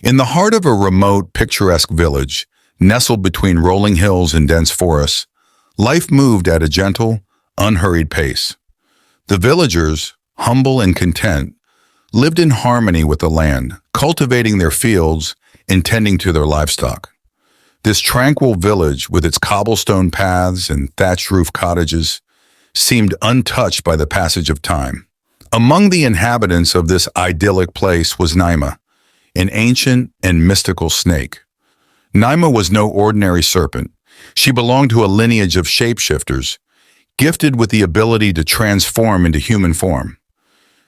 In the heart of a remote, picturesque village, nestled between rolling hills and dense forests, life moved at a gentle, unhurried pace. The villagers, humble and content, lived in harmony with the land, cultivating their fields and tending to their livestock. This tranquil village, with its cobblestone paths and thatched-roof cottages, seemed untouched by the passage of time. Among the inhabitants of this idyllic place was Naima, an ancient and mystical snake. Naima was no ordinary serpent. She belonged to a lineage of shapeshifters, gifted with the ability to transform into human form.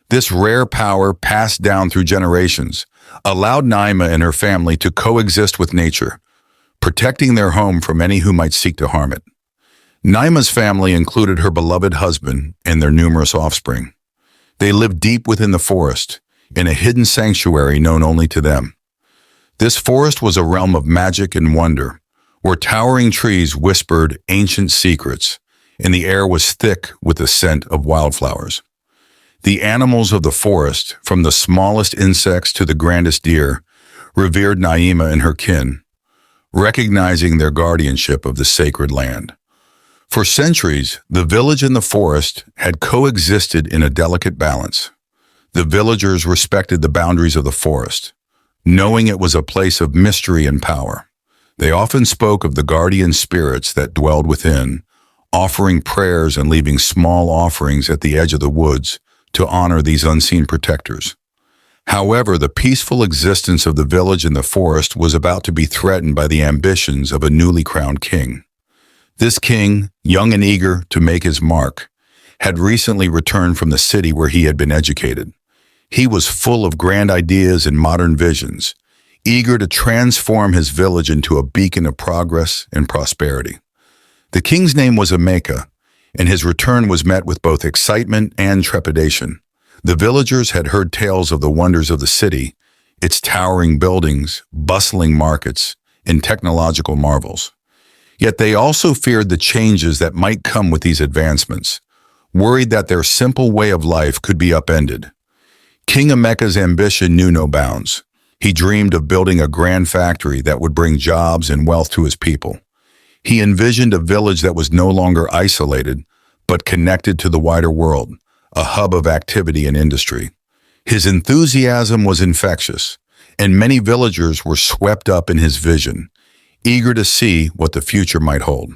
This rare power, passed down through generations, allowed Naima and her family to coexist with nature, protecting their home from any who might seek to harm it. Naima's family included her beloved husband and their numerous offspring. They lived deep within the forest, in a hidden sanctuary known only to them. This forest was a realm of magic and wonder, where towering trees whispered ancient secrets, and the air was thick with the scent of wildflowers. The animals of the forest, from the smallest insects to the grandest deer, revered Naima and her kin, recognizing their guardianship of the sacred land. For centuries, the village and the forest had coexisted in a delicate balance. The villagers respected the boundaries of the forest, knowing it was a place of mystery and power. They often spoke of the guardian spirits that dwelled within, offering prayers and leaving small offerings at the edge of the woods to honor these unseen protectors. However, the peaceful existence of the village and the forest was about to be threatened by the ambitions of a newly crowned king. This king, young and eager to make his mark, had recently returned from the city where he had been educated. He was full of grand ideas and modern visions, eager to transform his village into a beacon of progress and prosperity. The king's name was Emeka, and his return was met with both excitement and trepidation. The villagers had heard tales of the wonders of the city, its towering buildings, bustling markets, and technological marvels. Yet they also feared the changes that might come with these advancements, worried that their simple way of life could be upended. King Emeka'S ambition knew no bounds. He dreamed of building a grand factory that would bring jobs and wealth to his people. He envisioned a village that was no longer isolated, but connected to the wider world, a hub of activity and industry. His enthusiasm was infectious, and many villagers were swept up in his vision, eager to see what the future might hold.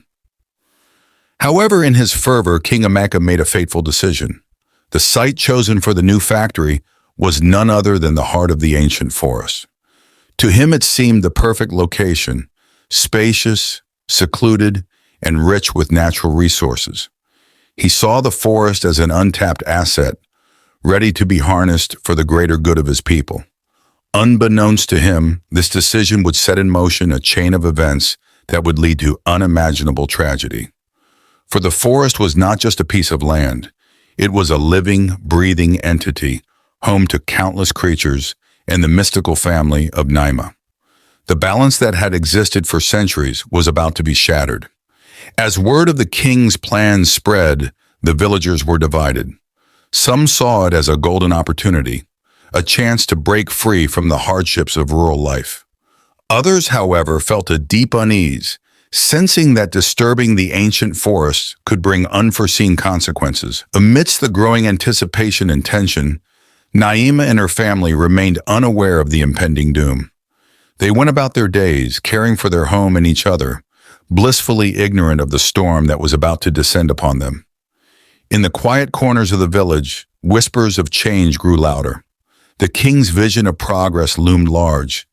However, in his fervor, King Emeka made a fateful decision. The site chosen for the new factory was none other than the heart of the ancient forest. To him it seemed the perfect location, spacious, secluded, and rich with natural resources. He saw the forest as an untapped asset, ready to be harnessed for the greater good of his people. Unbeknownst to him, this decision would set in motion a chain of events that would lead to unimaginable tragedy. For the forest was not just a piece of land. It was a living, breathing entity, home to countless creatures and the mystical family of Naima. The balance that had existed for centuries was about to be shattered. As word of the king's plans spread, the villagers were divided. Some saw it as a golden opportunity, a chance to break free from the hardships of rural life. Others, however, felt a deep unease, sensing that disturbing the ancient forest could bring unforeseen consequences. Amidst the growing anticipation and tension, Naima and her family remained unaware of the impending doom. They went about their days, caring for their home and each other, blissfully ignorant of the storm that was about to descend upon them. In the quiet corners of the village, whispers of change grew louder. The king's vision of progress loomed large,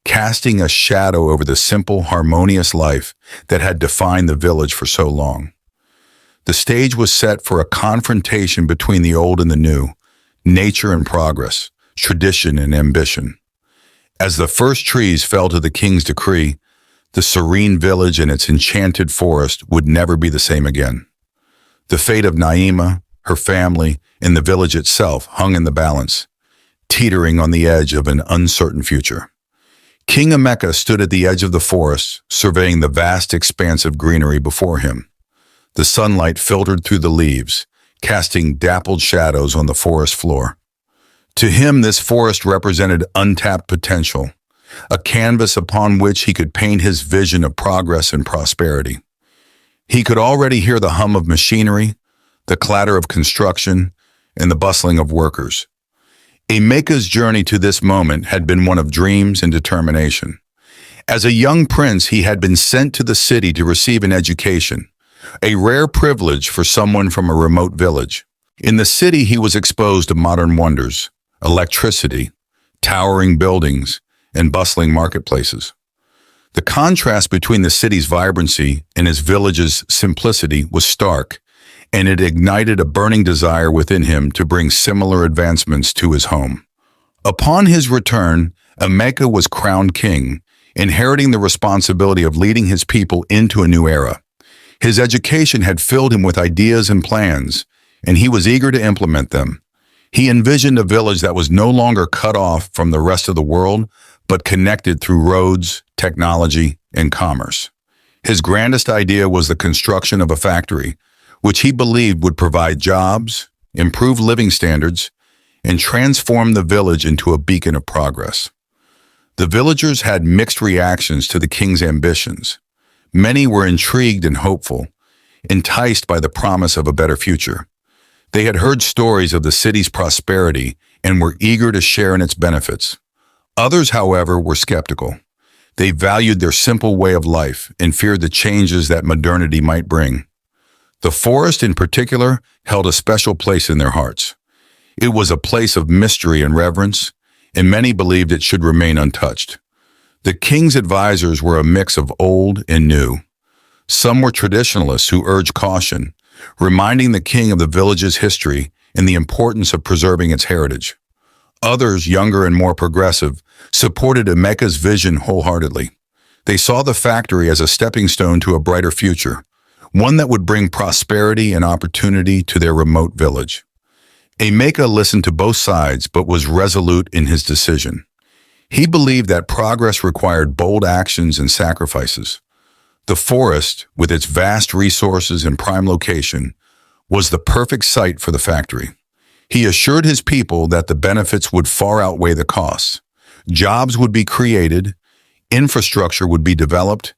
casting a shadow over the simple, harmonious life that had defined the village for so long. The stage was set for a confrontation between the old and the new, nature and progress, tradition and ambition. As the first trees fell to the king's decree, the serene village and its enchanted forest would never be the same again. The fate of Naima, her family, and the village itself hung in the balance, teetering on the edge of an uncertain future. King Emeka stood at the edge of the forest, surveying the vast expanse of greenery before him. The sunlight filtered through the leaves, casting dappled shadows on the forest floor. To him, this forest represented untapped potential, a canvas upon which he could paint his vision of progress and prosperity. He could already hear the hum of machinery, the clatter of construction, and the bustling of workers. Emeka'S journey to this moment had been one of dreams and determination. As a young prince, he had been sent to the city to receive an education, a rare privilege for someone from a remote village. In the city, he was exposed to modern wonders, electricity, towering buildings, and bustling marketplaces. The contrast between the city's vibrancy and his village's simplicity was stark, and it ignited a burning desire within him to bring similar advancements to his home. Upon his return, Emeka was crowned king, inheriting the responsibility of leading his people into a new era. His education had filled him with ideas and plans, and he was eager to implement them. He envisioned a village that was no longer cut off from the rest of the world, but connected through roads, technology, and commerce. His grandest idea was the construction of a factory, which he believed would provide jobs, improve living standards, and transform the village into a beacon of progress. The villagers had mixed reactions to the king's ambitions. Many were intrigued and hopeful, enticed by the promise of a better future. They had heard stories of the city's prosperity and were eager to share in its benefits. Others, however, were skeptical. They valued their simple way of life and feared the changes that modernity might bring. The forest, in particular, held a special place in their hearts. It was a place of mystery and reverence, and many believed it should remain untouched. The king's advisors were a mix of old and new. Some were traditionalists who urged caution, reminding the king of the village's history and the importance of preserving its heritage. Others, younger and more progressive, supported Emeka'S vision wholeheartedly. They saw the factory as a stepping stone to a brighter future, one that would bring prosperity and opportunity to their remote village. Emeka listened to both sides but was resolute in his decision. He believed that progress required bold actions and sacrifices. The forest, with its vast resources and prime location, was the perfect site for the factory. He assured his people that the benefits would far outweigh the costs. Jobs would be created, infrastructure would be developed,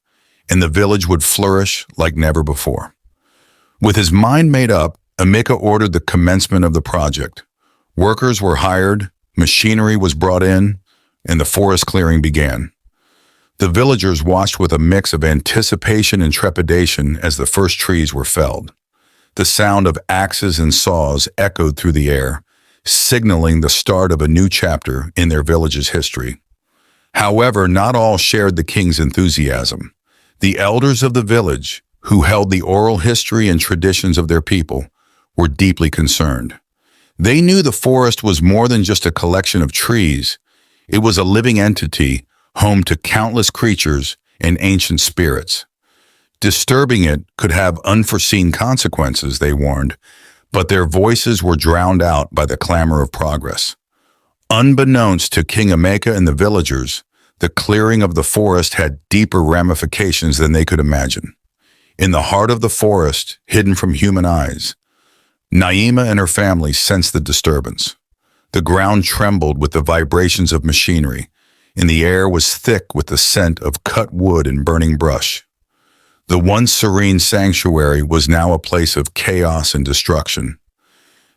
and the village would flourish like never before. With his mind made up, Emeka ordered the commencement of the project. Workers were hired, machinery was brought in, and the forest clearing began. The villagers watched with a mix of anticipation and trepidation as the first trees were felled. The sound of axes and saws echoed through the air, signaling the start of a new chapter in their village's history. However, not all shared the king's enthusiasm. The elders of the village, who held the oral history and traditions of their people, were deeply concerned. They knew the forest was more than just a collection of trees. It was a living entity, home to countless creatures and ancient spirits. Disturbing it could have unforeseen consequences, they warned, but their voices were drowned out by the clamor of progress. Unbeknownst to King Emeka and the villagers, the clearing of the forest had deeper ramifications than they could imagine. In the heart of the forest, hidden from human eyes, Naima and her family sensed the disturbance. The ground trembled with the vibrations of machinery, and the air was thick with the scent of cut wood and burning brush. The once serene sanctuary was now a place of chaos and destruction.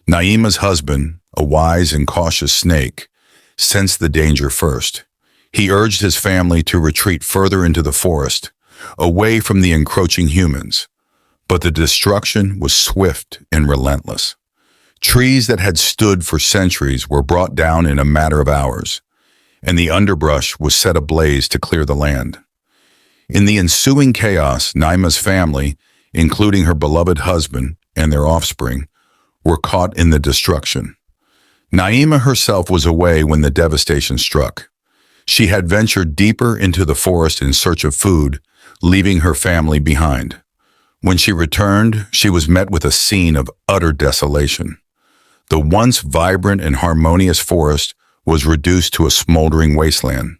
Naima's husband, a wise and cautious snake, sensed the danger first. He urged his family to retreat further into the forest, away from the encroaching humans. But the destruction was swift and relentless. Trees that had stood for centuries were brought down in a matter of hours, and the underbrush was set ablaze to clear the land. In the ensuing chaos, Naima's family, including her beloved husband and their offspring, were caught in the destruction. Naima herself was away when the devastation struck. She had ventured deeper into the forest in search of food, leaving her family behind. When she returned, she was met with a scene of utter desolation. The once vibrant and harmonious forest was reduced to a smoldering wasteland.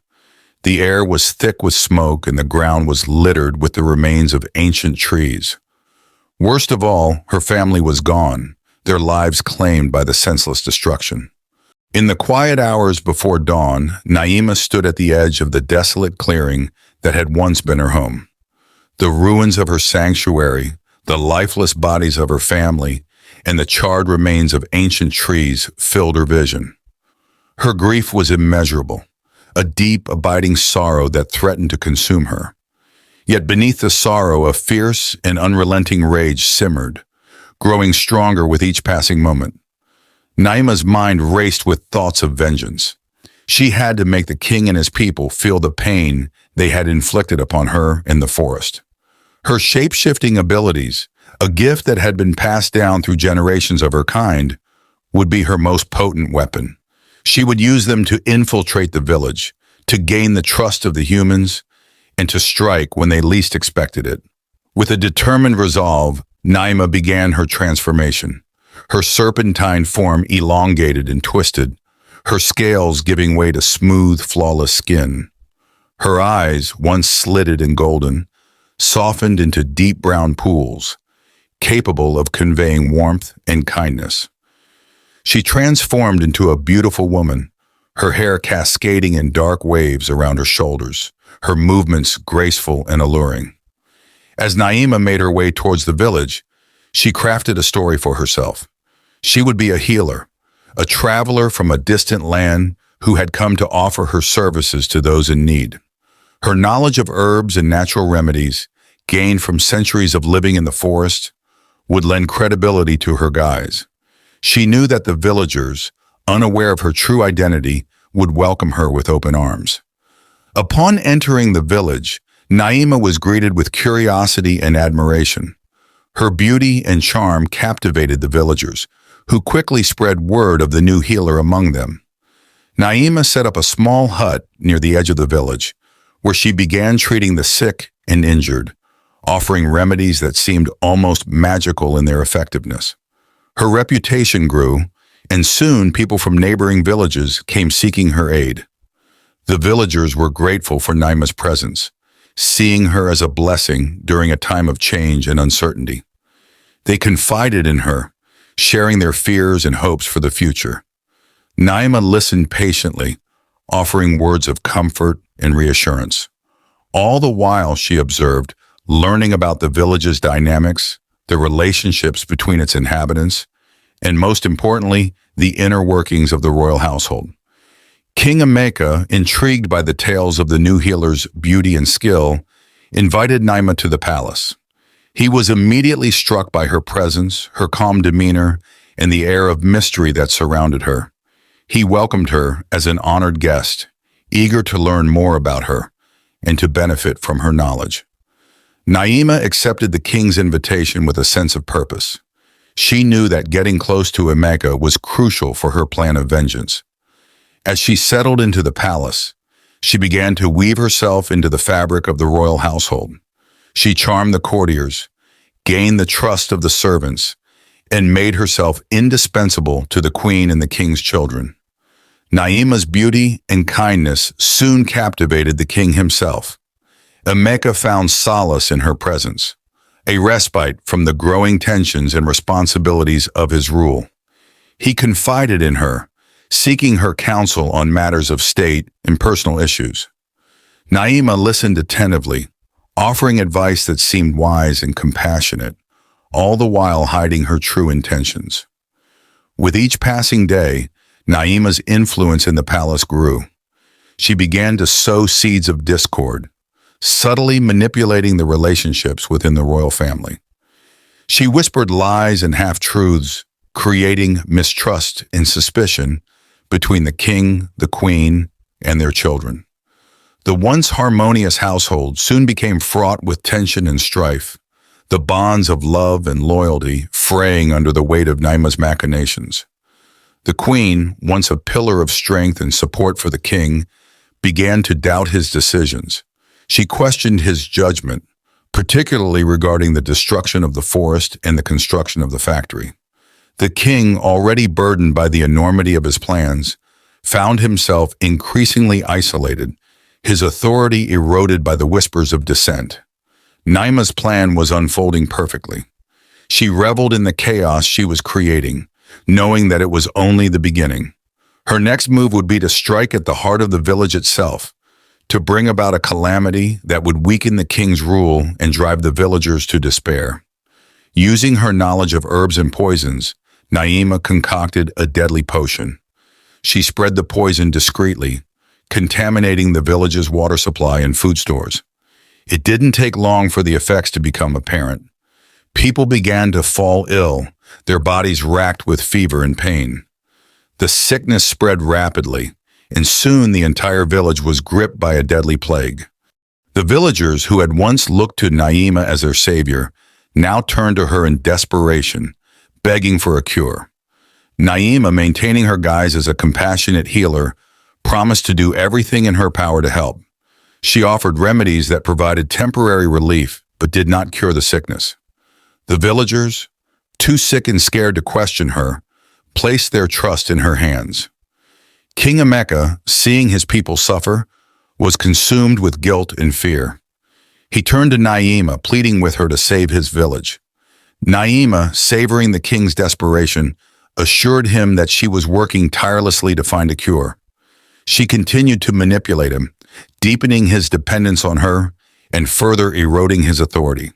The air was thick with smoke and the ground was littered with the remains of ancient trees. Worst of all, her family was gone, their lives claimed by the senseless destruction. In the quiet hours before dawn, Naima stood at the edge of the desolate clearing that had once been her home. The ruins of her sanctuary, the lifeless bodies of her family, and the charred remains of ancient trees filled her vision. Her grief was immeasurable, a deep, abiding sorrow that threatened to consume her. Yet beneath the sorrow, a fierce and unrelenting rage simmered, growing stronger with each passing moment. Naima's mind raced with thoughts of vengeance. She had to make the king and his people feel the pain they had inflicted upon her in the forest. Her shape-shifting abilities, a gift that had been passed down through generations of her kind, would be her most potent weapon. She would use them to infiltrate the village, to gain the trust of the humans, and to strike when they least expected it. With a determined resolve, Naima began her transformation. Her serpentine form elongated and twisted, her scales giving way to smooth, flawless skin. Her eyes, once slitted and golden, softened into deep brown pools, capable of conveying warmth and kindness. She transformed into a beautiful woman, her hair cascading in dark waves around her shoulders, her movements graceful and alluring. As Naima made her way towards the village, she crafted a story for herself. She would be a healer, a traveler from a distant land who had come to offer her services to those in need. Her knowledge of herbs and natural remedies, gained from centuries of living in the forest, would lend credibility to her guise. She knew that the villagers, unaware of her true identity, would welcome her with open arms. Upon entering the village, Naima was greeted with curiosity and admiration. Her beauty and charm captivated the villagers, who quickly spread word of the new healer among them. Naima set up a small hut near the edge of the village, where she began treating the sick and injured, offering remedies that seemed almost magical in their effectiveness. Her reputation grew, and soon people from neighboring villages came seeking her aid. The villagers were grateful for Naima's presence, seeing her as a blessing during a time of change and uncertainty. They confided in her, sharing their fears and hopes for the future. Naima listened patiently, offering words of comfort and reassurance. All the while, she observed, learning about the village's dynamics, the relationships between its inhabitants, and most importantly, the inner workings of the royal household. King Emeka, intrigued by the tales of the new healer's beauty and skill, invited Naima to the palace. He was immediately struck by her presence, her calm demeanor, and the air of mystery that surrounded her. He welcomed her as an honored guest, eager to learn more about her and to benefit from her knowledge. Naima accepted the king's invitation with a sense of purpose. She knew that getting close to Emeka was crucial for her plan of vengeance. As she settled into the palace, she began to weave herself into the fabric of the royal household. She charmed the courtiers, gained the trust of the servants, and made herself indispensable to the queen and the king's children. Naima's beauty and kindness soon captivated the king himself. Emeka found solace in her presence, a respite from the growing tensions and responsibilities of his rule. He confided in her, seeking her counsel on matters of state and personal issues. Naima listened attentively, offering advice that seemed wise and compassionate, all the while hiding her true intentions. With each passing day, Naima's influence in the palace grew. She began to sow seeds of discord, subtly manipulating the relationships within the royal family. She whispered lies and half-truths, creating mistrust and suspicion between the king, the queen, and their children. The once harmonious household soon became fraught with tension and strife, the bonds of love and loyalty fraying under the weight of Naima's machinations. The queen, once a pillar of strength and support for the king, began to doubt his decisions. She questioned his judgment, particularly regarding the destruction of the forest and the construction of the factory. The king, already burdened by the enormity of his plans, found himself increasingly isolated, his authority eroded by the whispers of dissent. Naima's plan was unfolding perfectly. She reveled in the chaos she was creating, knowing that it was only the beginning. Her next move would be to strike at the heart of the village itself, to bring about a calamity that would weaken the king's rule and drive the villagers to despair. Using her knowledge of herbs and poisons, Naima concocted a deadly potion. She spread the poison discreetly, contaminating the village's water supply and food stores. It didn't take long for the effects to become apparent. People began to fall ill, their bodies racked with fever and pain. The sickness spread rapidly, and soon the entire village was gripped by a deadly plague. The villagers who had once looked to Naima as their savior now turned to her in desperation, begging for a cure. Naima, maintaining her guise as a compassionate healer, promised to do everything in her power to help. She offered remedies that provided temporary relief but did not cure the sickness. The villagers, too sick and scared to question her, placed their trust in her hands. King Emeka, seeing his people suffer, was consumed with guilt and fear. He turned to Naima, pleading with her to save his village. Naima, savoring the king's desperation, assured him that she was working tirelessly to find a cure. She continued to manipulate him, deepening his dependence on her and further eroding his authority.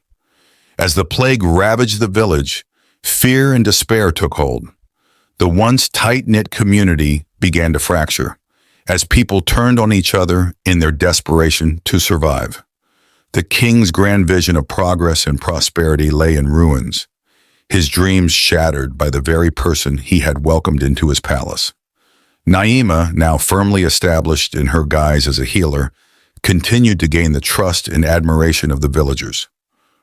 As the plague ravaged the village, fear and despair took hold. The once tight-knit community began to fracture, as people turned on each other in their desperation to survive. The king's grand vision of progress and prosperity lay in ruins, his dreams shattered by the very person he had welcomed into his palace. Naima, now firmly established in her guise as a healer, continued to gain the trust and admiration of the villagers.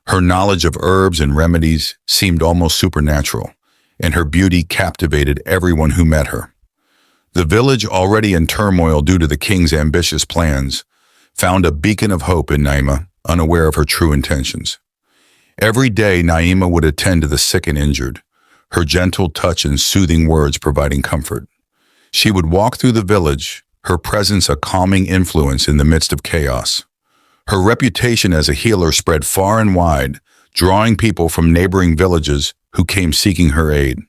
Her knowledge of herbs and remedies seemed almost supernatural, and her beauty captivated everyone who met her. The village, already in turmoil due to the king's ambitious plans, found a beacon of hope in Naima, unaware of her true intentions. Every day, Naima would attend to the sick and injured, her gentle touch and soothing words providing comfort. She would walk through the village, her presence a calming influence in the midst of chaos. Her reputation as a healer spread far and wide, drawing people from neighboring villages who came seeking her aid.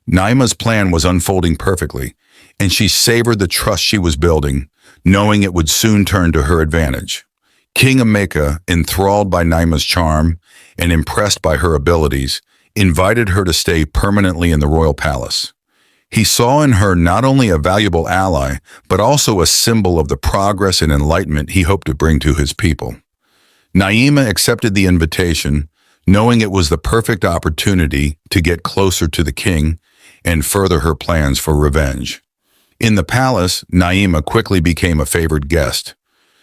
Naima's plan was unfolding perfectly, and she savored the trust she was building, knowing it would soon turn to her advantage. King Emeka, enthralled by Naima's charm and impressed by her abilities, invited her to stay permanently in the royal palace. He saw in her not only a valuable ally, but also a symbol of the progress and enlightenment he hoped to bring to his people. Naima accepted the invitation, knowing it was the perfect opportunity to get closer to the king and further her plans for revenge. In the palace, Naima quickly became a favored guest.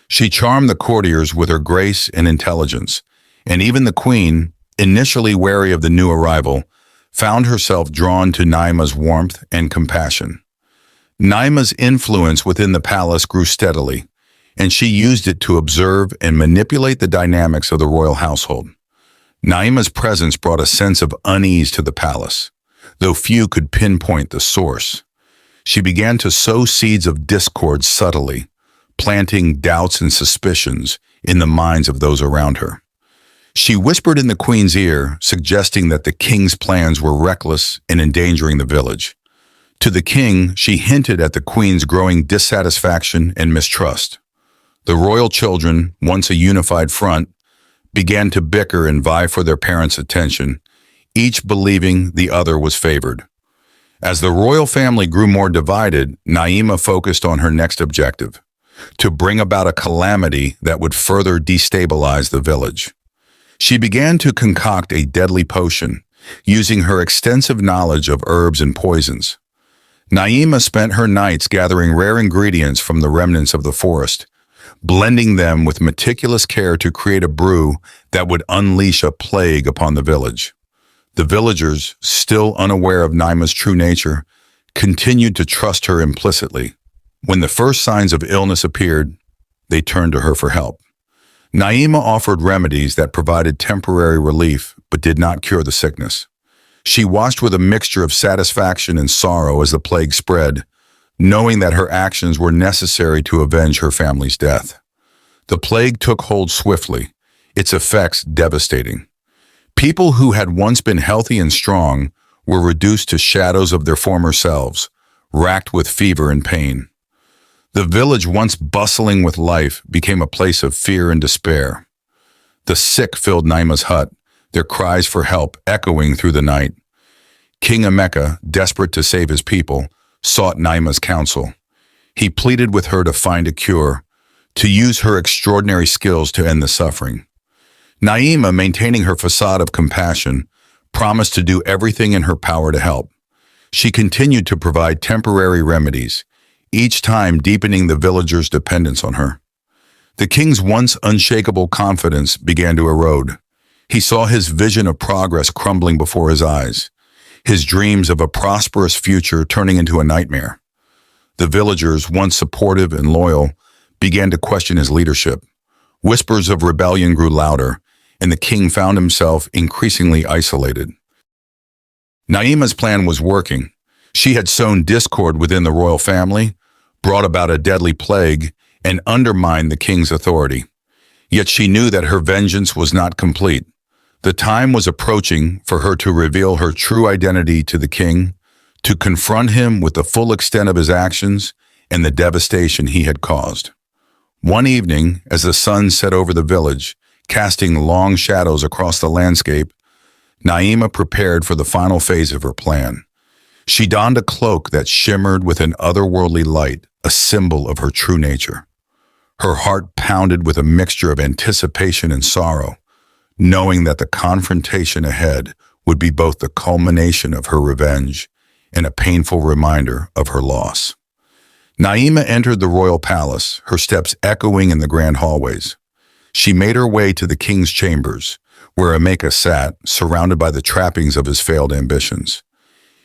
She charmed the courtiers with her grace and intelligence, and even the queen, initially wary of the new arrival, found herself drawn to Naima's warmth and compassion. Naima's influence within the palace grew steadily, and she used it to observe and manipulate the dynamics of the royal household. Naima's presence brought a sense of unease to the palace, though few could pinpoint the source. She began to sow seeds of discord subtly, planting doubts and suspicions in the minds of those around her. She whispered in the queen's ear, suggesting that the king's plans were reckless and endangering the village. To the king, she hinted at the queen's growing dissatisfaction and mistrust. The royal children, once a unified front, began to bicker and vie for their parents' attention, each believing the other was favored. As the royal family grew more divided, Naima focused on her next objective: to bring about a calamity that would further destabilize the village. She began to concoct a deadly potion, using her extensive knowledge of herbs and poisons. Naima spent her nights gathering rare ingredients from the remnants of the forest, blending them with meticulous care to create a brew that would unleash a plague upon the village. The villagers, still unaware of Naima's true nature, continued to trust her implicitly. When the first signs of illness appeared, they turned to her for help. Naima offered remedies that provided temporary relief but did not cure the sickness. She watched with a mixture of satisfaction and sorrow as the plague spread, knowing that her actions were necessary to avenge her family's death. The plague took hold swiftly, its effects devastating. People who had once been healthy and strong were reduced to shadows of their former selves, racked with fever and pain. The village, once bustling with life, became a place of fear and despair. The sick filled Naima's hut, their cries for help echoing through the night. King Emeka, desperate to save his people, sought Naima's counsel. He pleaded with her to find a cure, to use her extraordinary skills to end the suffering. Naima, maintaining her facade of compassion, promised to do everything in her power to help. She continued to provide temporary remedies, each time deepening the villagers' dependence on her. The king's once unshakable confidence began to erode. He saw his vision of progress crumbling before his eyes, his dreams of a prosperous future turning into a nightmare. The villagers, once supportive and loyal, began to question his leadership. Whispers of rebellion grew louder, and the king found himself increasingly isolated. Naima's plan was working. She had sown discord within the royal family, brought about a deadly plague, and undermined the king's authority. Yet she knew that her vengeance was not complete. The time was approaching for her to reveal her true identity to the king, to confront him with the full extent of his actions and the devastation he had caused. One evening, as the sun set over the village, casting long shadows across the landscape, Naima prepared for the final phase of her plan. She donned a cloak that shimmered with an otherworldly light, a symbol of her true nature. Her heart pounded with a mixture of anticipation and sorrow, knowing that the confrontation ahead would be both the culmination of her revenge and a painful reminder of her loss. Naima entered the royal palace, her steps echoing in the grand hallways. She made her way to the king's chambers, where Emeka sat, surrounded by the trappings of his failed ambitions.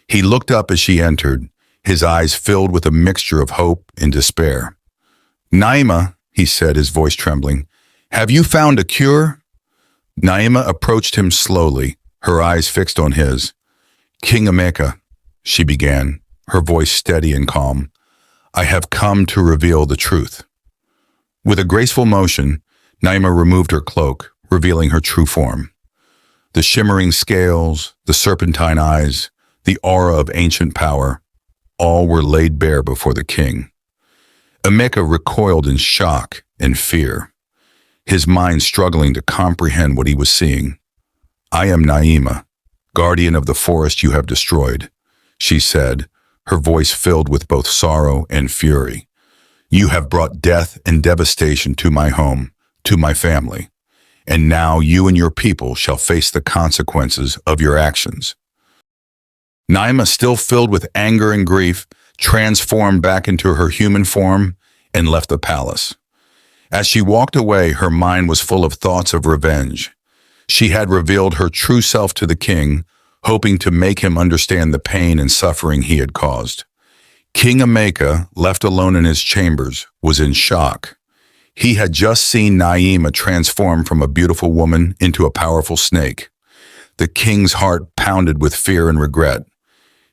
He looked up as she entered, his eyes filled with a mixture of hope and despair. "Naima," he said, his voice trembling, "have you found a cure?" Naima approached him slowly, her eyes fixed on his. "King Emeka," she began, her voice steady and calm, "I have come to reveal the truth." With a graceful motion, Naima removed her cloak, revealing her true form. The shimmering scales, the serpentine eyes, the aura of ancient power, all were laid bare before the king. Emeka recoiled in shock and fear, his mind struggling to comprehend what he was seeing. "I am Naima, guardian of the forest you have destroyed," she said, her voice filled with both sorrow and fury. "You have brought death and devastation to my home, to my family, and now you and your people shall face the consequences of your actions." Naima, still filled with anger and grief, transformed back into her human form and left the palace. As she walked away, her mind was full of thoughts of revenge. She had revealed her true self to the king, hoping to make him understand the pain and suffering he had caused. King Emeka, left alone in his chambers, was in shock. He had just seen Naima transform from a beautiful woman into a powerful snake. The king's heart pounded with fear and regret.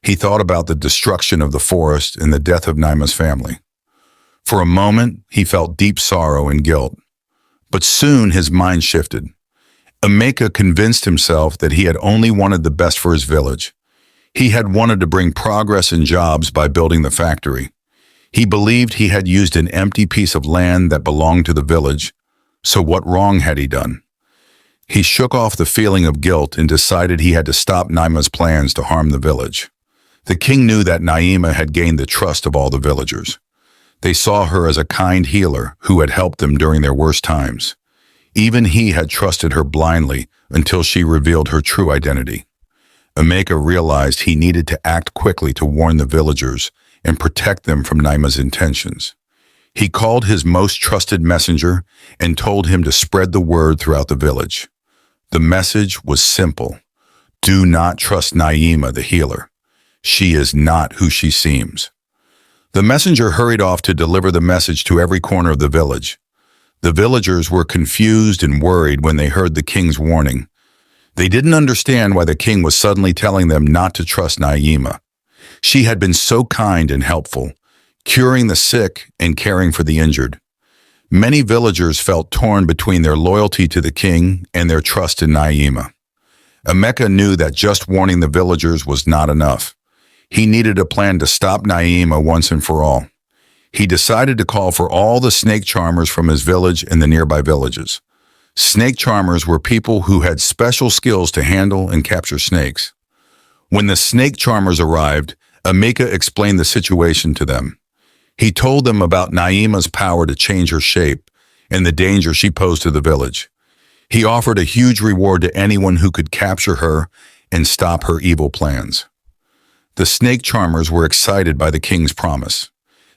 He thought about the destruction of the forest and the death of Naima's family. For a moment, he felt deep sorrow and guilt. But soon his mind shifted. Emeka convinced himself that he had only wanted the best for his village. He had wanted to bring progress and jobs by building the factory. He believed he had used an empty piece of land that belonged to the village, so what wrong had he done? He shook off the feeling of guilt and decided he had to stop Naima's plans to harm the village. The king knew that Naima had gained the trust of all the villagers. They saw her as a kind healer who had helped them during their worst times. Even he had trusted her blindly until she revealed her true identity. Emeka realized he needed to act quickly to warn the villagers and protect them from Naima's intentions. He called his most trusted messenger and told him to spread the word throughout the village. The message was simple. Do not trust Naima, the healer. She is not who she seems. The messenger hurried off to deliver the message to every corner of the village. The villagers were confused and worried when they heard the king's warning. They didn't understand why the king was suddenly telling them not to trust Naima. She had been so kind and helpful, curing the sick and caring for the injured. Many villagers felt torn between their loyalty to the king and their trust in Naima. Emeka knew that just warning the villagers was not enough. He needed a plan to stop Naima once and for all. He decided to call for all the snake charmers from his village and the nearby villages. Snake charmers were people who had special skills to handle and capture snakes. When the snake charmers arrived, Emeka explained the situation to them. He told them about Naima's power to change her shape and the danger she posed to the village. He offered a huge reward to anyone who could capture her and stop her evil plans. The snake charmers were excited by the king's promise.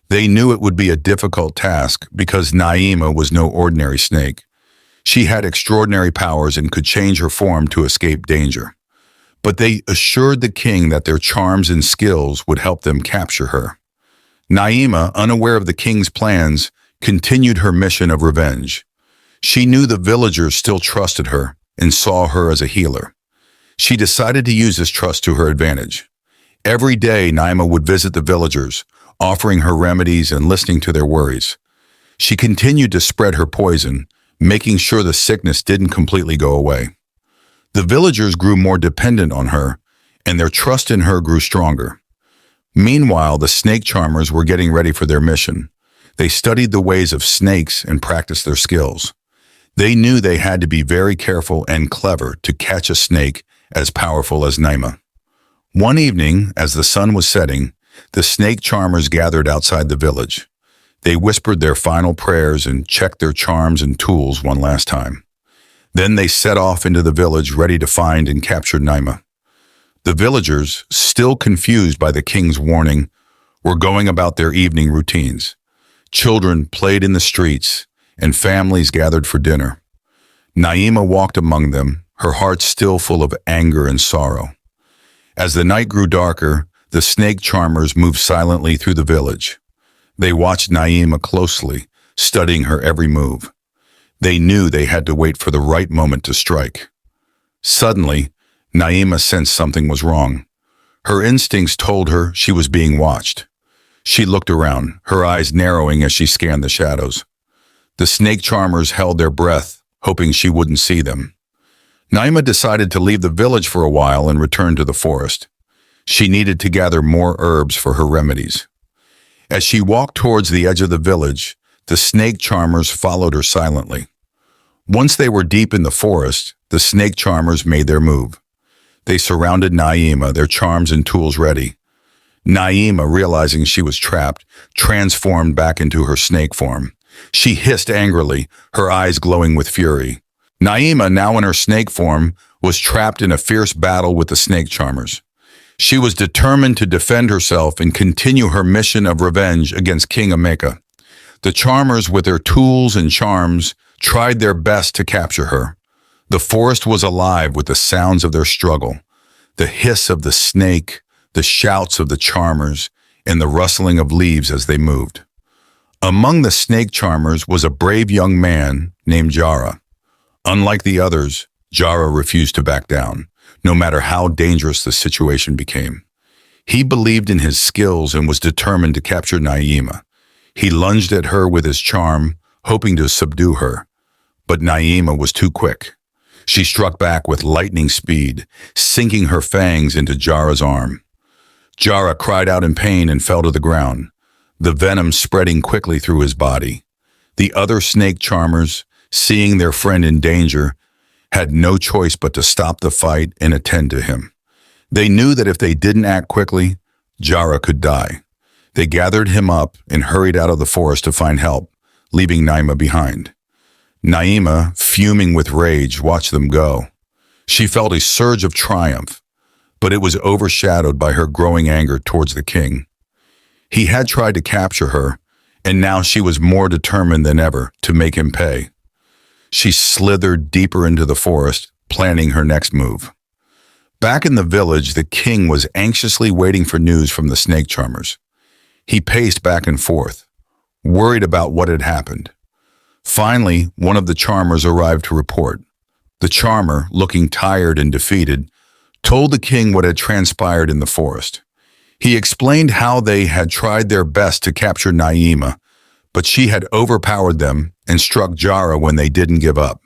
They knew it would be a difficult task because Naima was no ordinary snake. She had extraordinary powers and could change her form to escape danger. But they assured the king that their charms and skills would help them capture her. Naima, unaware of the king's plans, continued her mission of revenge. She knew the villagers still trusted her and saw her as a healer. She decided to use this trust to her advantage. Every day, Naima would visit the villagers, offering her remedies and listening to their worries. She continued to spread her poison, making sure the sickness didn't completely go away. The villagers grew more dependent on her, and their trust in her grew stronger. Meanwhile, the snake charmers were getting ready for their mission. They studied the ways of snakes and practiced their skills. They knew they had to be very careful and clever to catch a snake as powerful as Naima. One evening, as the sun was setting, the snake charmers gathered outside the village. They whispered their final prayers and checked their charms and tools one last time. Then they set off into the village ready to find and capture Naima. The villagers, still confused by the king's warning, were going about their evening routines. Children played in the streets, and families gathered for dinner. Naima walked among them, her heart still full of anger and sorrow. As the night grew darker, the snake charmers moved silently through the village. They watched Naima closely, studying her every move. They knew they had to wait for the right moment to strike. Suddenly, Naima sensed something was wrong. Her instincts told her she was being watched. She looked around, her eyes narrowing as she scanned the shadows. The snake charmers held their breath, hoping she wouldn't see them. Naima decided to leave the village for a while and return to the forest. She needed to gather more herbs for her remedies. As she walked towards the edge of the village, the snake charmers followed her silently. Once they were deep in the forest, the snake charmers made their move. They surrounded Naima, their charms and tools ready. Naima, realizing she was trapped, transformed back into her snake form. She hissed angrily, her eyes glowing with fury. Naima, now in her snake form, was trapped in a fierce battle with the snake charmers. She was determined to defend herself and continue her mission of revenge against King Emeka. The charmers, with their tools and charms, tried their best to capture her. The forest was alive with the sounds of their struggle, the hiss of the snake, the shouts of the charmers, and the rustling of leaves as they moved. Among the snake charmers was a brave young man named Jara. Unlike the others, Jara refused to back down, no matter how dangerous the situation became. He believed in his skills and was determined to capture Naima. He lunged at her with his charm, hoping to subdue her. But Naima was too quick. She struck back with lightning speed, sinking her fangs into Jara's arm. Jara cried out in pain and fell to the ground, the venom spreading quickly through his body. The other snake charmers, seeing their friend in danger, had no choice but to stop the fight and attend to him. They knew that if they didn't act quickly, Jara could die. They gathered him up and hurried out of the forest to find help, leaving Naima behind. Naima, fuming with rage, watched them go. She felt a surge of triumph, but it was overshadowed by her growing anger towards the king. He had tried to capture her, and now she was more determined than ever to make him pay. She slithered deeper into the forest, planning her next move. Back in the village, the king was anxiously waiting for news from the snake charmers. He paced back and forth, worried about what had happened. Finally, one of the charmers arrived to report. The charmer, looking tired and defeated, told the king what had transpired in the forest. He explained how they had tried their best to capture Naima, but she had overpowered them and struck Jara when they didn't give up.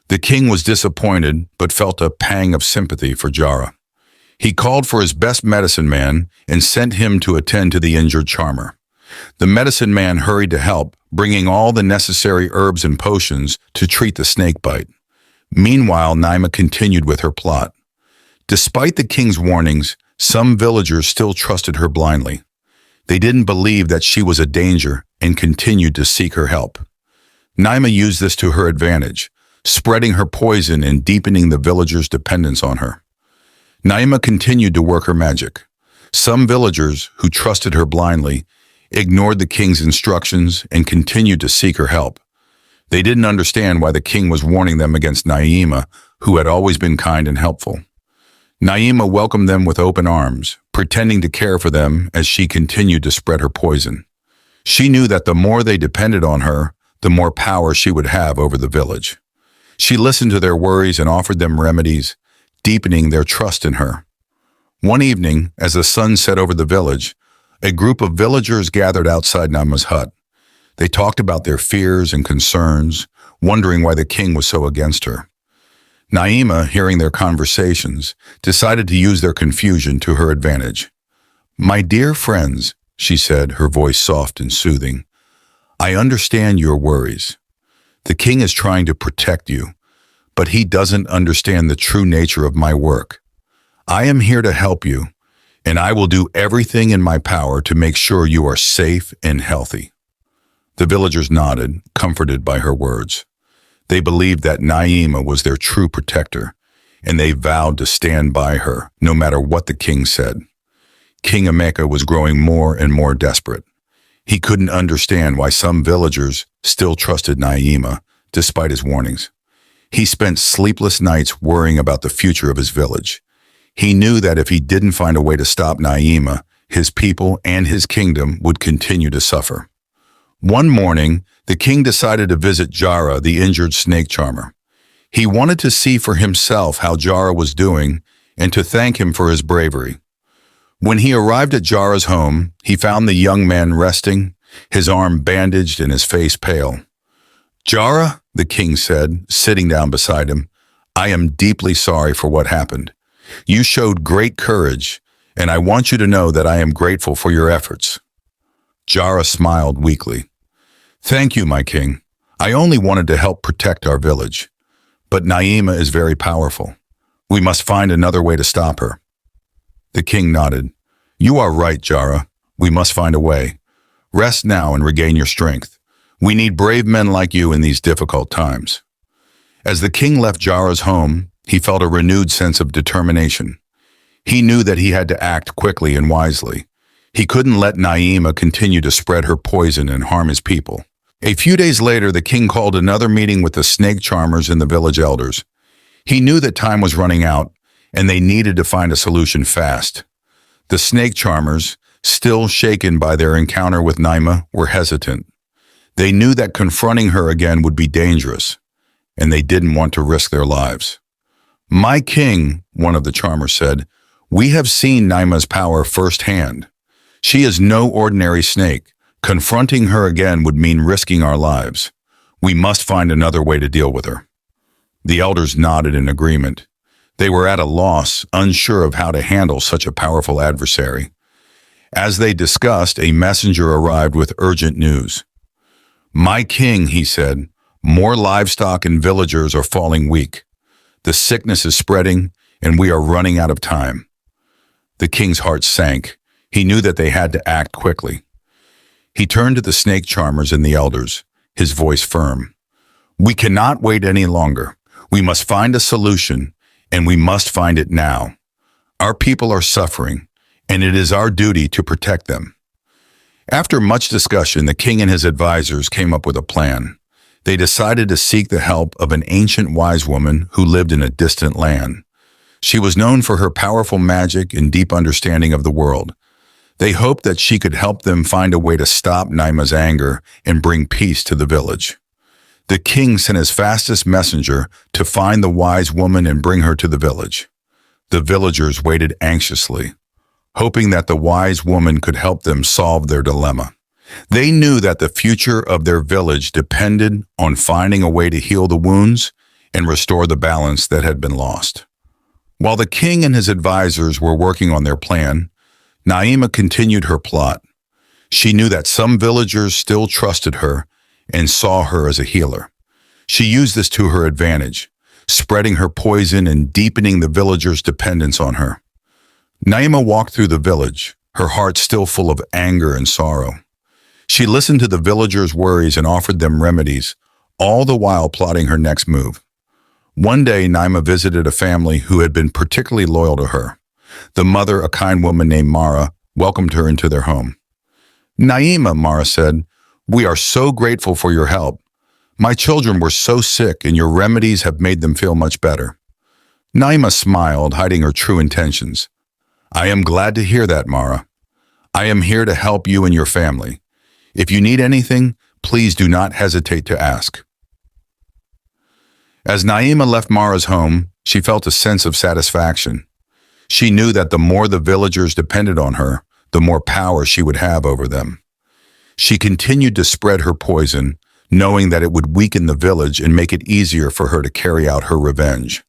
The king was disappointed, but felt a pang of sympathy for Jara. He called for his best medicine man and sent him to attend to the injured charmer. The medicine man hurried to help, bringing all the necessary herbs and potions to treat the snake bite. Meanwhile, Naima continued with her plot. Despite the king's warnings, some villagers still trusted her blindly. They didn't believe that she was a danger and continued to seek her help. Naima used this to her advantage, spreading her poison and deepening the villagers' dependence on her. Naima continued to work her magic. Some villagers, who trusted her blindly, ignored the king's instructions and continued to seek her help. They didn't understand why the king was warning them against Naima, who had always been kind and helpful. Naima welcomed them with open arms, pretending to care for them as she continued to spread her poison. She knew that the more they depended on her, the more power she would have over the village. She listened to their worries and offered them remedies, deepening their trust in her. One evening, as the sun set over the village, a group of villagers gathered outside Naima's hut. They talked about their fears and concerns, wondering why the king was so against her. Naima, hearing their conversations, decided to use their confusion to her advantage. "My dear friends," she said, her voice soft and soothing, "I understand your worries. The king is trying to protect you, but he doesn't understand the true nature of my work. I am here to help you, and I will do everything in my power to make sure you are safe and healthy." The villagers nodded, comforted by her words. They believed that Naima was their true protector, and they vowed to stand by her, no matter what the king said. King Emeka was growing more and more desperate. He couldn't understand why some villagers still trusted Naima, despite his warnings. He spent sleepless nights worrying about the future of his village. He knew that if he didn't find a way to stop Naima, his people and his kingdom would continue to suffer. One morning, the king decided to visit Jara, the injured snake charmer. He wanted to see for himself how Jara was doing and to thank him for his bravery. When he arrived at Jara's home, he found the young man resting, his arm bandaged and his face pale. "Jara," the king said, sitting down beside him, "I am deeply sorry for what happened. You showed great courage, and I want you to know that I am grateful for your efforts." Jara smiled weakly. "Thank you, my king. I only wanted to help protect our village. But Naima is very powerful. We must find another way to stop her." The king nodded. "You are right, Jara. We must find a way. Rest now and regain your strength. We need brave men like you in these difficult times." As the king left Jara's home, he felt a renewed sense of determination. He knew that he had to act quickly and wisely. He couldn't let Naima continue to spread her poison and harm his people. A few days later, the king called another meeting with the snake charmers and the village elders. He knew that time was running out, and they needed to find a solution fast. The snake charmers, still shaken by their encounter with Naima, were hesitant. They knew that confronting her again would be dangerous, and they didn't want to risk their lives. "My king," one of the charmers said, "we have seen Naima's power firsthand. She is no ordinary snake. Confronting her again would mean risking our lives. We must find another way to deal with her." The elders nodded in agreement. They were at a loss, unsure of how to handle such a powerful adversary. As they discussed, a messenger arrived with urgent news. "My king," he said, "more livestock and villagers are falling weak. The sickness is spreading, and we are running out of time." The king's heart sank. He knew that they had to act quickly. He turned to the snake charmers and the elders, his voice firm. "We cannot wait any longer. We must find a solution, and we must find it now. Our people are suffering, and it is our duty to protect them." After much discussion, the king and his advisors came up with a plan. They decided to seek the help of an ancient wise woman who lived in a distant land. She was known for her powerful magic and deep understanding of the world. They hoped that she could help them find a way to stop Naima's anger and bring peace to the village. The king sent his fastest messenger to find the wise woman and bring her to the village. The villagers waited anxiously, hoping that the wise woman could help them solve their dilemma. They knew that the future of their village depended on finding a way to heal the wounds and restore the balance that had been lost. While the king and his advisors were working on their plan, Naima continued her plot. She knew that some villagers still trusted her and saw her as a healer. She used this to her advantage, spreading her poison and deepening the villagers' dependence on her. Naima walked through the village, her heart still full of anger and sorrow. She listened to the villagers' worries and offered them remedies, all the while plotting her next move. One day, Naima visited a family who had been particularly loyal to her. The mother, a kind woman named Mara, welcomed her into their home. "Naima," Mara said, "we are so grateful for your help. My children were so sick and your remedies have made them feel much better." Naima smiled, hiding her true intentions. "I am glad to hear that, Mara. I am here to help you and your family. If you need anything, please do not hesitate to ask." As Naima left Mara's home, she felt a sense of satisfaction. She knew that the more the villagers depended on her, the more power she would have over them. She continued to spread her poison, knowing that it would weaken the village and make it easier for her to carry out her revenge.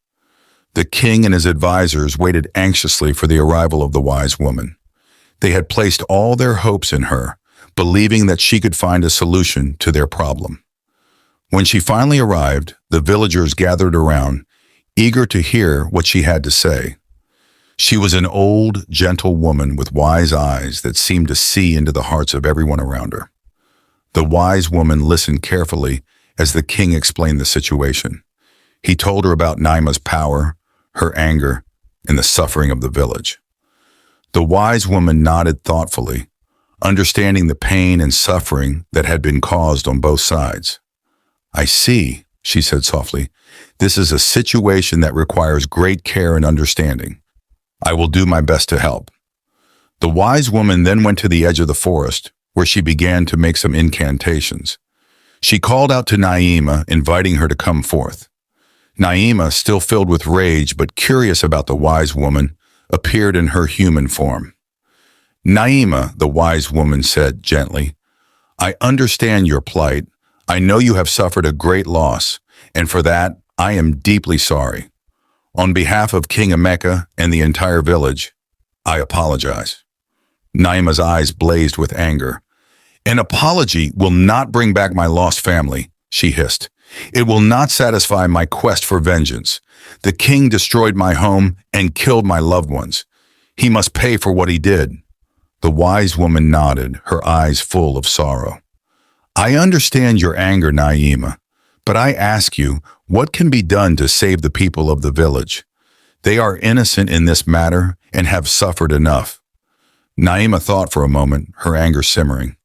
The king and his advisors waited anxiously for the arrival of the wise woman. They had placed all their hopes in her, believing that she could find a solution to their problem. When she finally arrived, the villagers gathered around, eager to hear what she had to say. She was an old, gentle woman with wise eyes that seemed to see into the hearts of everyone around her. The wise woman listened carefully as the king explained the situation. He told her about Naima's power, her anger, and the suffering of the village. The wise woman nodded thoughtfully, understanding the pain and suffering that had been caused on both sides. "I see," she said softly. "This is a situation that requires great care and understanding. I will do my best to help." The wise woman then went to the edge of the forest, where she began to make some incantations. She called out to Naima, inviting her to come forth. Naima, still filled with rage but curious about the wise woman, appeared in her human form. "Naima," the wise woman said gently, "I understand your plight. I know you have suffered a great loss, and for that, I am deeply sorry. On behalf of King Emeka and the entire village, I apologize." Naima's eyes blazed with anger. "An apology will not bring back my lost family," she hissed. "It will not satisfy my quest for vengeance. The king destroyed my home and killed my loved ones. He must pay for what he did." The wise woman nodded, her eyes full of sorrow. "I understand your anger, Naima, but I ask you, what can be done to save the people of the village? They are innocent in this matter and have suffered enough." Naima thought for a moment, her anger simmering.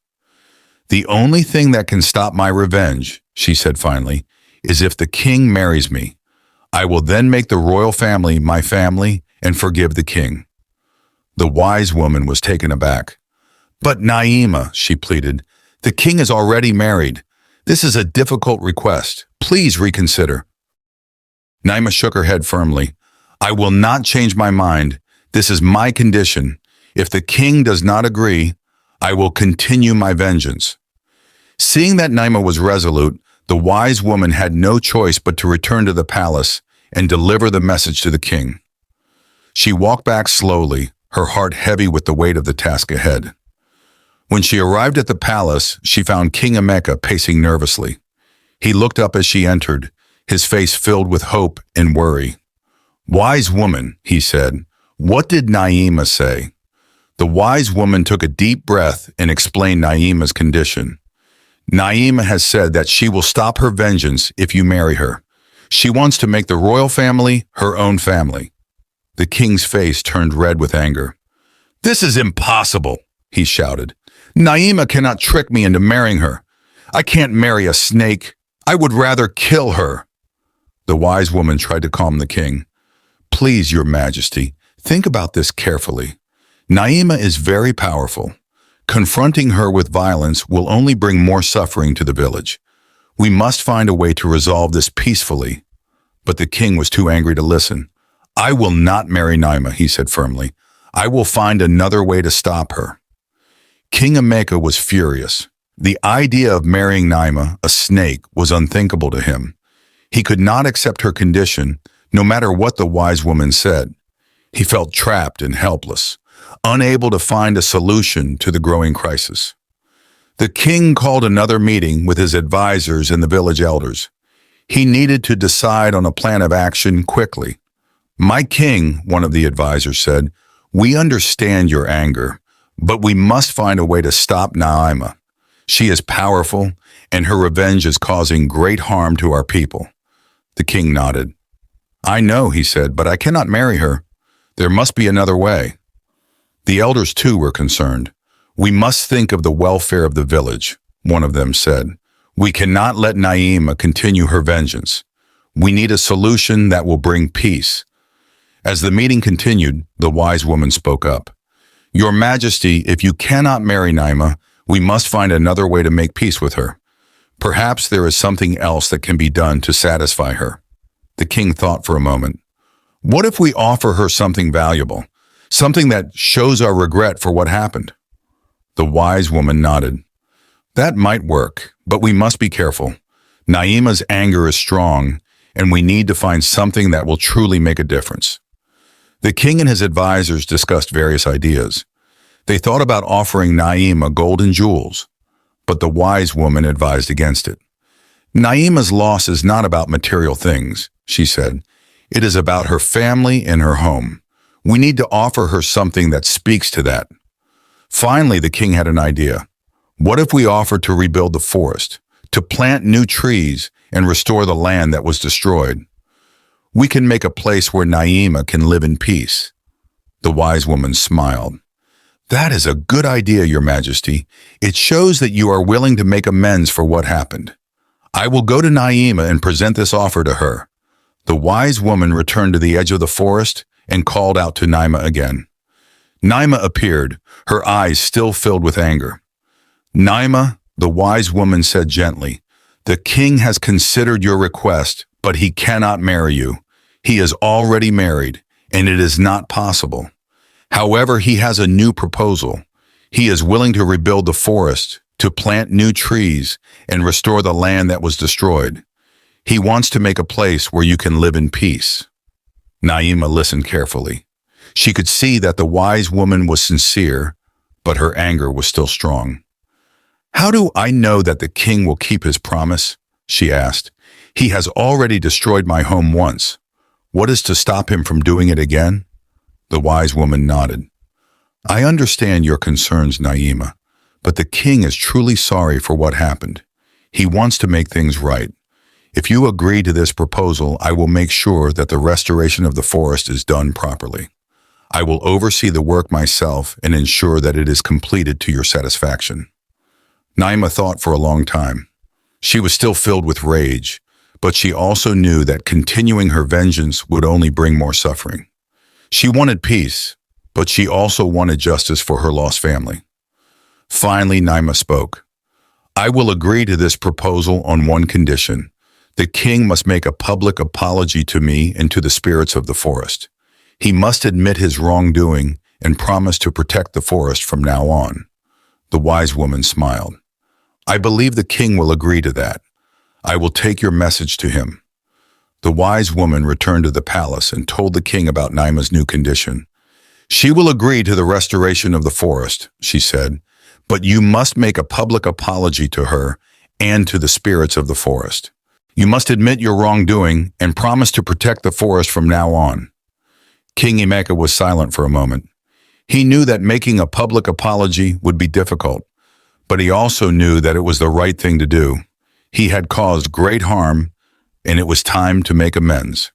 "The only thing that can stop my revenge," she said finally, "is if the king marries me. I will then make the royal family my family and forgive the king." The wise woman was taken aback. "But Naima," she pleaded, "the king is already married. This is a difficult request. Please reconsider." Naima shook her head firmly. "I will not change my mind. This is my condition. If the king does not agree, I will continue my vengeance." Seeing that Naima was resolute, the wise woman had no choice but to return to the palace and deliver the message to the king. She walked back slowly, her heart heavy with the weight of the task ahead. When she arrived at the palace, she found King Emeka pacing nervously. He looked up as she entered, his face filled with hope and worry. "Wise woman," he said, "what did Naima say?" The wise woman took a deep breath and explained Naima's condition. "Naima has said that she will stop her vengeance if you marry her. She wants to make the royal family her own family." The king's face turned red with anger. "This is impossible," he shouted. "Naima cannot trick me into marrying her. I can't marry a snake. I would rather kill her." The wise woman tried to calm the king. "Please, your majesty, think about this carefully. Naima is very powerful. Confronting her with violence will only bring more suffering to the village. We must find a way to resolve this peacefully." But the king was too angry to listen. "I will not marry Naima," he said firmly. "I will find another way to stop her." King Emeka was furious. The idea of marrying Naima, a snake, was unthinkable to him. He could not accept her condition, no matter what the wise woman said. He felt trapped and helpless, unable to find a solution to the growing crisis. The king called another meeting with his advisors and the village elders. He needed to decide on a plan of action quickly. "My king," one of the advisors said, "we understand your anger, but we must find a way to stop Naima. She is powerful, and her revenge is causing great harm to our people." The king nodded. "I know," he said, "but I cannot marry her. There must be another way." The elders too were concerned. "We must think of the welfare of the village," one of them said. "We cannot let Naima continue her vengeance. We need a solution that will bring peace." As the meeting continued, the wise woman spoke up. "Your Majesty, if you cannot marry Naima, we must find another way to make peace with her. Perhaps there is something else that can be done to satisfy her." The king thought for a moment. "What if we offer her something valuable, something that shows our regret for what happened?" The wise woman nodded. "That might work, but we must be careful. Naima's anger is strong, and we need to find something that will truly make a difference." The king and his advisors discussed various ideas. They thought about offering Naima gold and jewels, but the wise woman advised against it. "Naima's loss is not about material things," she said. "It is about her family and her home. We need to offer her something that speaks to that." Finally, the king had an idea. "What if we offered to rebuild the forest, to plant new trees and restore the land that was destroyed? We can make a place where Naima can live in peace." The wise woman smiled. "That is a good idea, Your Majesty. It shows that you are willing to make amends for what happened. I will go to Naima and present this offer to her." The wise woman returned to the edge of the forest and called out to Naima again. Naima appeared, her eyes still filled with anger. "Naima," the wise woman said gently, "the king has considered your request, but he cannot marry you. He is already married, and it is not possible. However, he has a new proposal. He is willing to rebuild the forest, to plant new trees, and restore the land that was destroyed. He wants to make a place where you can live in peace." Naima listened carefully. She could see that the wise woman was sincere, but her anger was still strong. "How do I know that the king will keep his promise?" she asked. "He has already destroyed my home once. What is to stop him from doing it again?" The wise woman nodded. "I understand your concerns, Naima, but the king is truly sorry for what happened. He wants to make things right. If you agree to this proposal, I will make sure that the restoration of the forest is done properly. I will oversee the work myself and ensure that it is completed to your satisfaction." Naima thought for a long time. She was still filled with rage, but she also knew that continuing her vengeance would only bring more suffering. She wanted peace, but she also wanted justice for her lost family. Finally, Naima spoke. "I will agree to this proposal on one condition. The king must make a public apology to me and to the spirits of the forest. He must admit his wrongdoing and promise to protect the forest from now on." The wise woman smiled. "I believe the king will agree to that. I will take your message to him." The wise woman returned to the palace and told the king about Naima's new condition. "She will agree to the restoration of the forest," she said, "but you must make a public apology to her and to the spirits of the forest. You must admit your wrongdoing and promise to protect the forest from now on." King Emeka was silent for a moment. He knew that making a public apology would be difficult, but he also knew that it was the right thing to do. He had caused great harm, and it was time to make amends.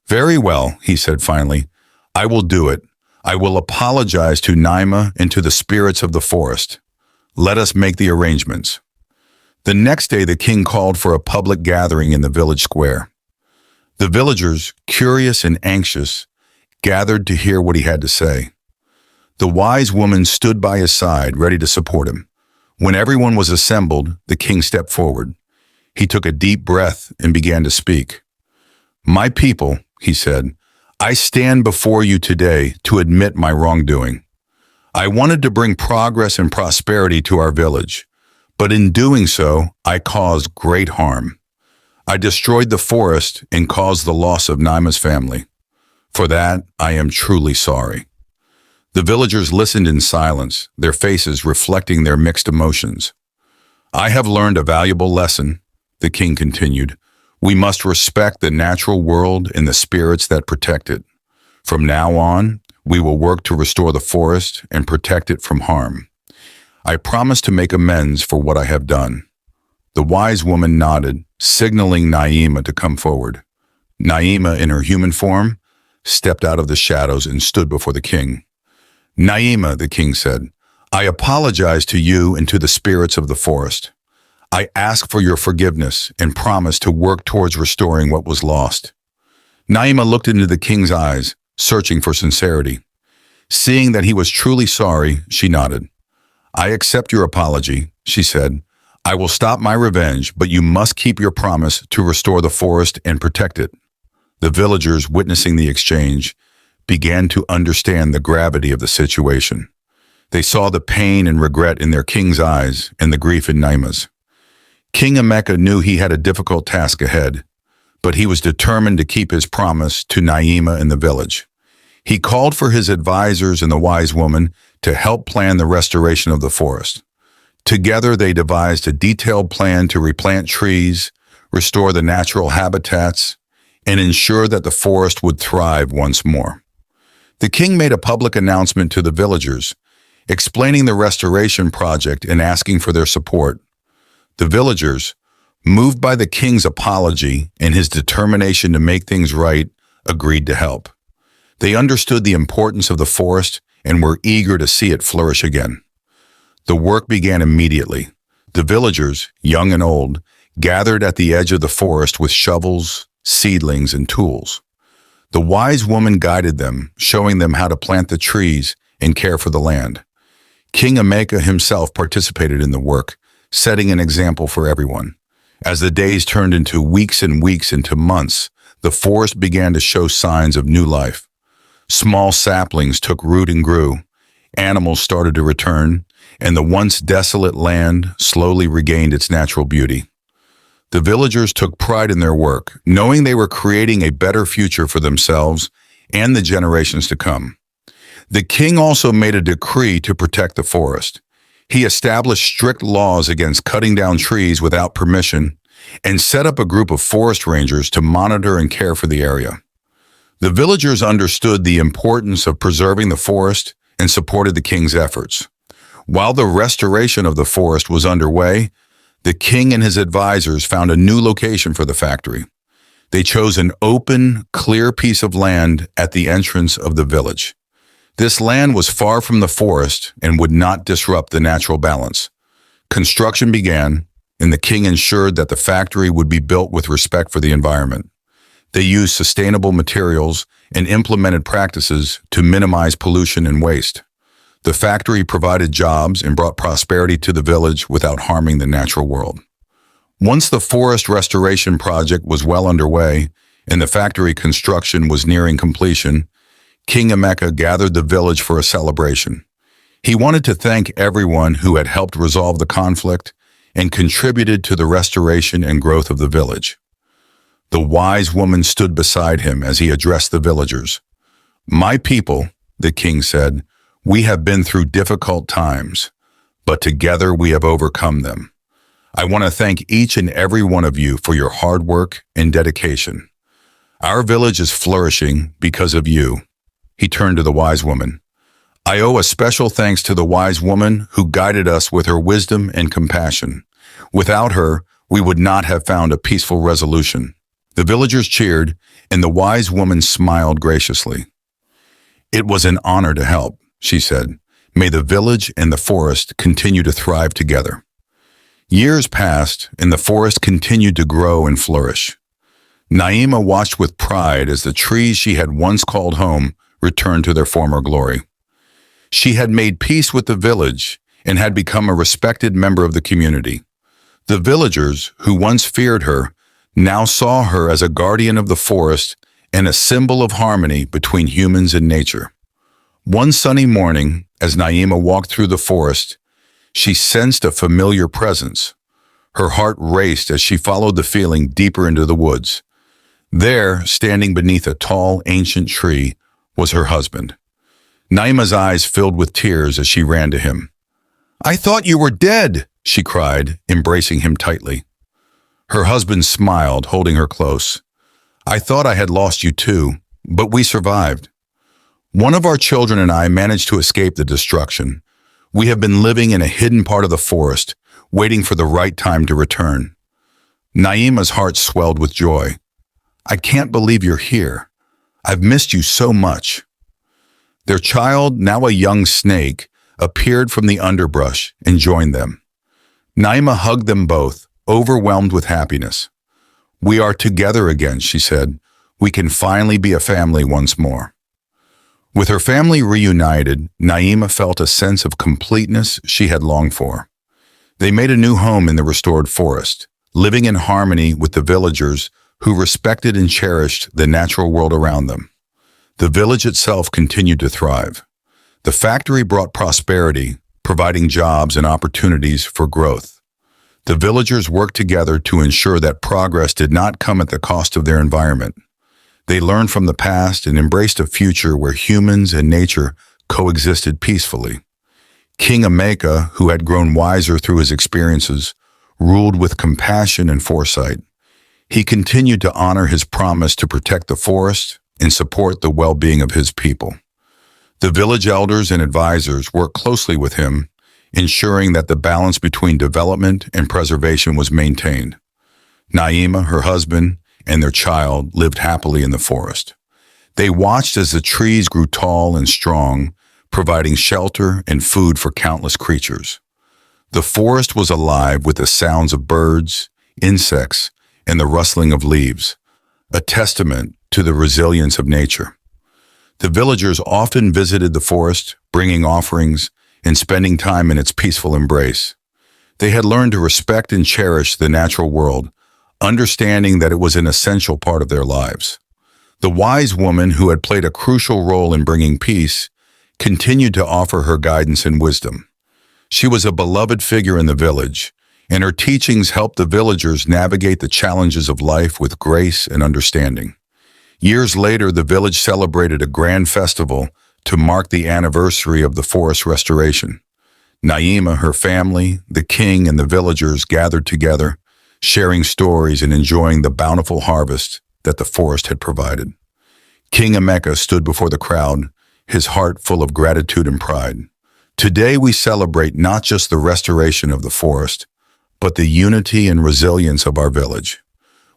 "Very well," he said finally. "I will do it. I will apologize to Naima and to the spirits of the forest. Let us make the arrangements." The next day, the king called for a public gathering in the village square. The villagers, curious and anxious, gathered to hear what he had to say. The wise woman stood by his side, ready to support him. When everyone was assembled, the king stepped forward. He took a deep breath and began to speak. "My people," he said, "I stand before you today to admit my wrongdoing. I wanted to bring progress and prosperity to our village, but in doing so, I caused great harm. I destroyed the forest and caused the loss of Naima's family. For that, I am truly sorry." The villagers listened in silence, their faces reflecting their mixed emotions. "I have learned a valuable lesson," the king continued. "We must respect the natural world and the spirits that protect it. From now on, we will work to restore the forest and protect it from harm. I promise to make amends for what I have done." The wise woman nodded, signaling Naima to come forward. Naima, in her human form, stepped out of the shadows and stood before the king. "Naima," the king said, "I apologize to you and to the spirits of the forest. I ask for your forgiveness and promise to work towards restoring what was lost." Naima looked into the king's eyes, searching for sincerity. Seeing that he was truly sorry, she nodded. "I accept your apology," she said. "I will stop my revenge, but you must keep your promise to restore the forest and protect it." The villagers, witnessing the exchange, began to understand the gravity of the situation. They saw the pain and regret in their king's eyes and the grief in Naima's. King Emeka knew he had a difficult task ahead, but he was determined to keep his promise to Naima and the village. He called for his advisors and the wise woman to help plan the restoration of the forest. Together, they devised a detailed plan to replant trees, restore the natural habitats, and ensure that the forest would thrive once more. The king made a public announcement to the villagers, explaining the restoration project and asking for their support. The villagers, moved by the king's apology and his determination to make things right, agreed to help. They understood the importance of the forest and were eager to see it flourish again. The work began immediately. The villagers, young and old, gathered at the edge of the forest with shovels, seedlings, and tools. The wise woman guided them, showing them how to plant the trees and care for the land. King Emeka himself participated in the work, setting an example for everyone. As the days turned into weeks and weeks into months, the forest began to show signs of new life. Small saplings took root and grew, animals started to return, and the once desolate land slowly regained its natural beauty. The villagers took pride in their work, knowing they were creating a better future for themselves and the generations to come. The king also made a decree to protect the forest. He established strict laws against cutting down trees without permission and set up a group of forest rangers to monitor and care for the area. The villagers understood the importance of preserving the forest and supported the king's efforts. While the restoration of the forest was underway, the king and his advisors found a new location for the factory. They chose an open, clear piece of land at the entrance of the village. This land was far from the forest and would not disrupt the natural balance. Construction began, and the king ensured that the factory would be built with respect for the environment. They used sustainable materials and implemented practices to minimize pollution and waste. The factory provided jobs and brought prosperity to the village without harming the natural world. Once the forest restoration project was well underway and the factory construction was nearing completion, King Emeka gathered the village for a celebration. He wanted to thank everyone who had helped resolve the conflict and contributed to the restoration and growth of the village. The wise woman stood beside him as he addressed the villagers. "My people," the king said, "we have been through difficult times, but together we have overcome them. I want to thank each and every one of you for your hard work and dedication. Our village is flourishing because of you." He turned to the wise woman. "I owe a special thanks to the wise woman who guided us with her wisdom and compassion. Without her, we would not have found a peaceful resolution." The villagers cheered, and the wise woman smiled graciously. "It was an honor to help," she said. "May the village and the forest continue to thrive together." Years passed, and the forest continued to grow and flourish. Naima watched with pride as the trees she had once called home returned to their former glory. She had made peace with the village and had become a respected member of the community. The villagers, who once feared her, now saw her as a guardian of the forest and a symbol of harmony between humans and nature. One sunny morning, as Naima walked through the forest, she sensed a familiar presence. Her heart raced as she followed the feeling deeper into the woods. There, standing beneath a tall, ancient tree, was her husband. Naima's eyes filled with tears as she ran to him. "I thought you were dead," she cried, embracing him tightly. Her husband smiled, holding her close. "I thought I had lost you too, but we survived. One of our children and I managed to escape the destruction. We have been living in a hidden part of the forest, waiting for the right time to return." Naima's heart swelled with joy. "I can't believe you're here. I've missed you so much." Their child, now a young snake, appeared from the underbrush and joined them. Naima hugged them both, overwhelmed with happiness. "We are together again," she said. "We can finally be a family once more." With her family reunited, Naima felt a sense of completeness she had longed for. They made a new home in the restored forest, living in harmony with the villagers who respected and cherished the natural world around them. The village itself continued to thrive. The factory brought prosperity, providing jobs and opportunities for growth. The villagers worked together to ensure that progress did not come at the cost of their environment. They learned from the past and embraced a future where humans and nature coexisted peacefully. King Emeka, who had grown wiser through his experiences, ruled with compassion and foresight. He continued to honor his promise to protect the forest and support the well-being of his people. The village elders and advisors worked closely with him, ensuring that the balance between development and preservation was maintained. Naima, her husband, and their child lived happily in the forest. They watched as the trees grew tall and strong, providing shelter and food for countless creatures. The forest was alive with the sounds of birds, insects, and the rustling of leaves, a testament to the resilience of nature. The villagers often visited the forest, bringing offerings and spending time in its peaceful embrace. They had learned to respect and cherish the natural world, understanding that it was an essential part of their lives. The wise woman, who had played a crucial role in bringing peace, continued to offer her guidance and wisdom. She was a beloved figure in the village, and her teachings helped the villagers navigate the challenges of life with grace and understanding. Years later, the village celebrated a grand festival to mark the anniversary of the forest restoration. Naima, her family, the king, and the villagers gathered together, sharing stories and enjoying the bountiful harvest that the forest had provided. King Emeka stood before the crowd, his heart full of gratitude and pride. Today we celebrate not just the restoration of the forest, but the unity and resilience of our village.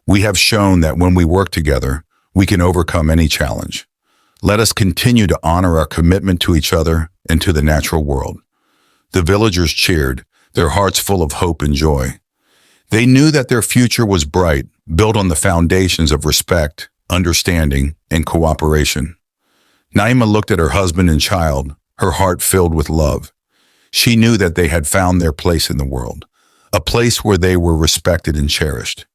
We have shown that when we work together, we can overcome any challenge. Let us continue to honor our commitment to each other and to the natural world. The villagers cheered, their hearts full of hope and joy. They knew that their future was bright, built on the foundations of respect, understanding, and cooperation. Naima looked at her husband and child, her heart filled with love. She knew that they had found their place in the world, a place where they were respected and cherished.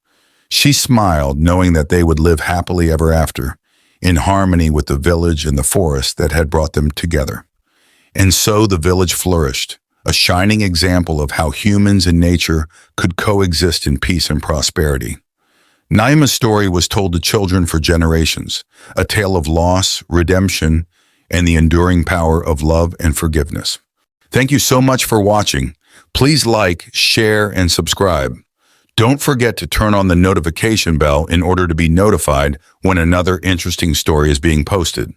She smiled, knowing that they would live happily ever after, in harmony with the village and the forest that had brought them together. And so the village flourished, a shining example of how humans and nature could coexist in peace and prosperity. Naima's story was told to children for generations, a tale of loss, redemption, and the enduring power of love and forgiveness. Thank you so much for watching. Please like, share, and subscribe. Don't forget to turn on the notification bell in order to be notified when another interesting story is being posted.